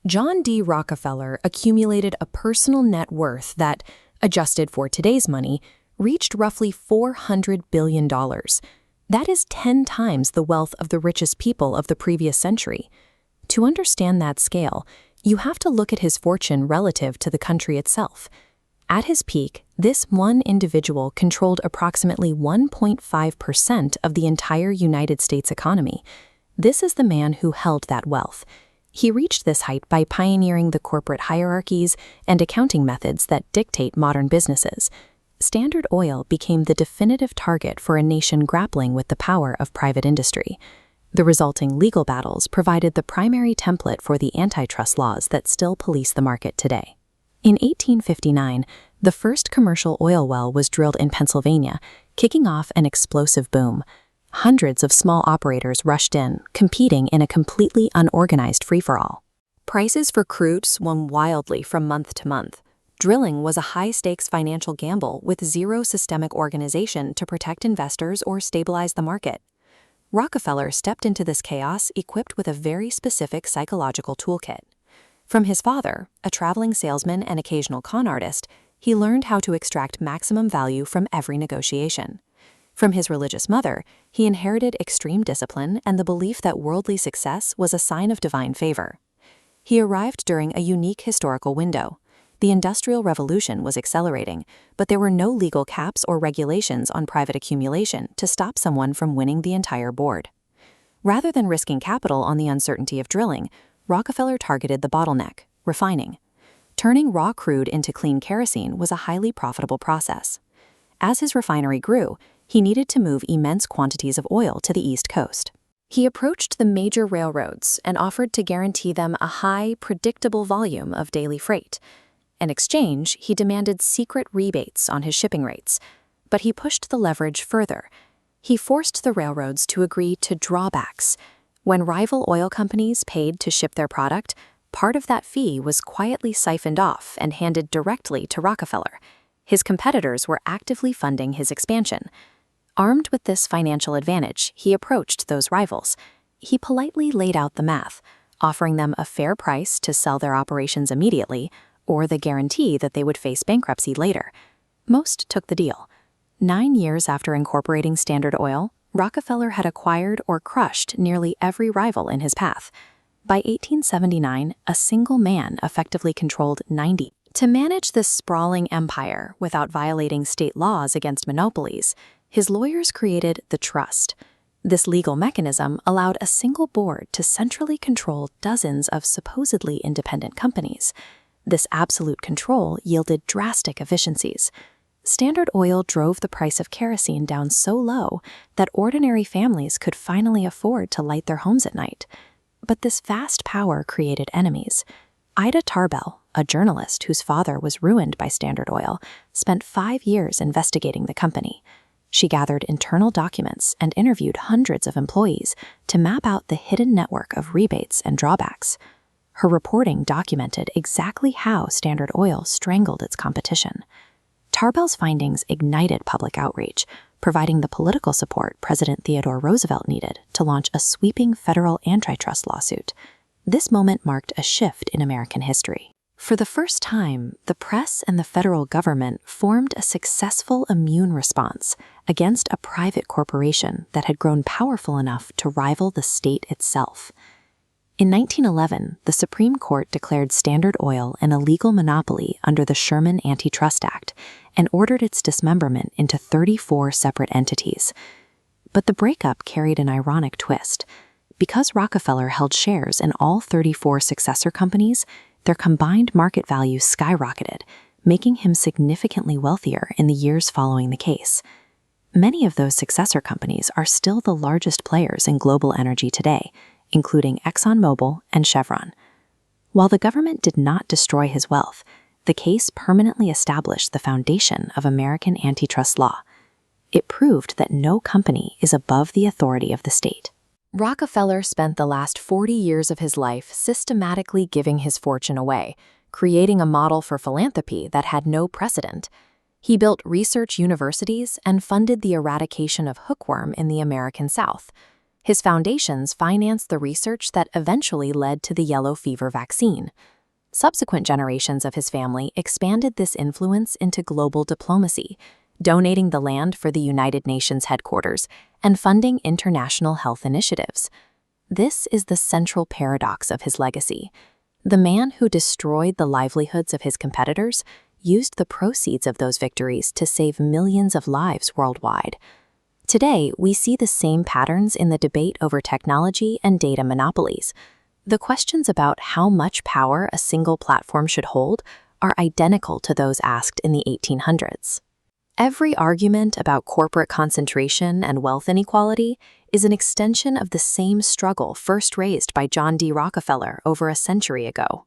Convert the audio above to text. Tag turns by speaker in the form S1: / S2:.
S1: John D Rockefeller accumulated a personal net worth that, adjusted for today's money, reached roughly $400 billion. That is 10 times the wealth of the richest people of the previous century. To understand that scale, you have to look at his fortune relative to the country itself. At his peak, this one individual controlled approximately 1.5% of the entire United States economy. This is the man who held that wealth. He reached this height by pioneering the corporate hierarchies and accounting methods that dictate modern businesses. Standard Oil became the definitive target for a nation grappling with the power of private industry. The resulting legal battles provided the primary template for the antitrust laws that still police the market today. In 1859, the first commercial oil well was drilled in Pennsylvania, kicking off an explosive boom. Hundreds of small operators rushed in, competing in a completely unorganized free-for-all. Prices for crude swung wildly from month to month. Drilling was a high-stakes financial gamble with zero systemic organization to protect investors or stabilize the market. Rockefeller stepped into this chaos equipped with a very specific psychological toolkit. From his father, a traveling salesman and occasional con artist, he learned how to extract maximum value from every negotiation. From his religious mother, he inherited extreme discipline and the belief that worldly success was a sign of divine favor. He arrived during a unique historical window. The Industrial Revolution was accelerating, but there were no legal caps or regulations on private accumulation to stop someone from winning the entire board. Rather than risking capital on the uncertainty of drilling, Rockefeller targeted the bottleneck, refining. Turning raw crude into clean kerosene was a highly profitable process. As his refinery grew, he needed to move immense quantities of oil to the East Coast. He approached the major railroads and offered to guarantee them a high, predictable volume of daily freight. In exchange, he demanded secret rebates on his shipping rates, but he pushed the leverage further. He forced the railroads to agree to drawbacks. When rival oil companies paid to ship their product, part of that fee was quietly siphoned off and handed directly to Rockefeller. His competitors were actively funding his expansion. Armed with this financial advantage, he approached those rivals. He politely laid out the math, offering them a fair price to sell their operations immediately, or the guarantee that they would face bankruptcy later. Most took the deal. 9 years after incorporating Standard Oil, Rockefeller had acquired or crushed nearly every rival in his path. By 1879, a single man effectively controlled 90. To manage this sprawling empire without violating state laws against monopolies, his lawyers created the trust. This legal mechanism allowed a single board to centrally control dozens of supposedly independent companies. This absolute control yielded drastic efficiencies. Standard Oil drove the price of kerosene down so low that ordinary families could finally afford to light their homes at night. But this vast power created enemies. Ida Tarbell, a journalist whose father was ruined by Standard Oil, spent 5 years investigating the company. She gathered internal documents and interviewed hundreds of employees to map out the hidden network of rebates and drawbacks. Her reporting documented exactly how Standard Oil strangled its competition. Tarbell's findings ignited public outrage, providing the political support President Theodore Roosevelt needed to launch a sweeping federal antitrust lawsuit. This moment marked a shift in American history. For the first time, the press and the federal government formed a successful immune response against a private corporation that had grown powerful enough to rival the state itself. In 1911, the Supreme Court declared Standard Oil an illegal monopoly under the Sherman Antitrust Act and ordered its dismemberment into 34 separate entities. But the breakup carried an ironic twist. Because Rockefeller held shares in all 34 successor companies, their combined market value skyrocketed, making him significantly wealthier in the years following the case. Many of those successor companies are still the largest players in global energy today, including ExxonMobil and Chevron. While the government did not destroy his wealth, the case permanently established the foundation of American antitrust law. It proved that no company is above the authority of the state. Rockefeller spent the last 40 years of his life systematically giving his fortune away, creating a model for philanthropy that had no precedent. He built research universities and funded the eradication of hookworm in the American South. His foundations financed the research that eventually led to the yellow fever vaccine. Subsequent generations of his family expanded this influence into global diplomacy, donating the land for the United Nations headquarters and funding international health initiatives. This is the central paradox of his legacy. The man who destroyed the livelihoods of his competitors used the proceeds of those victories to save millions of lives worldwide. Today, we see the same patterns in the debate over technology and data monopolies. The questions about how much power a single platform should hold are identical to those asked in the 1800s. Every argument about corporate concentration and wealth inequality is an extension of the same struggle first raised by John D Rockefeller over a century ago.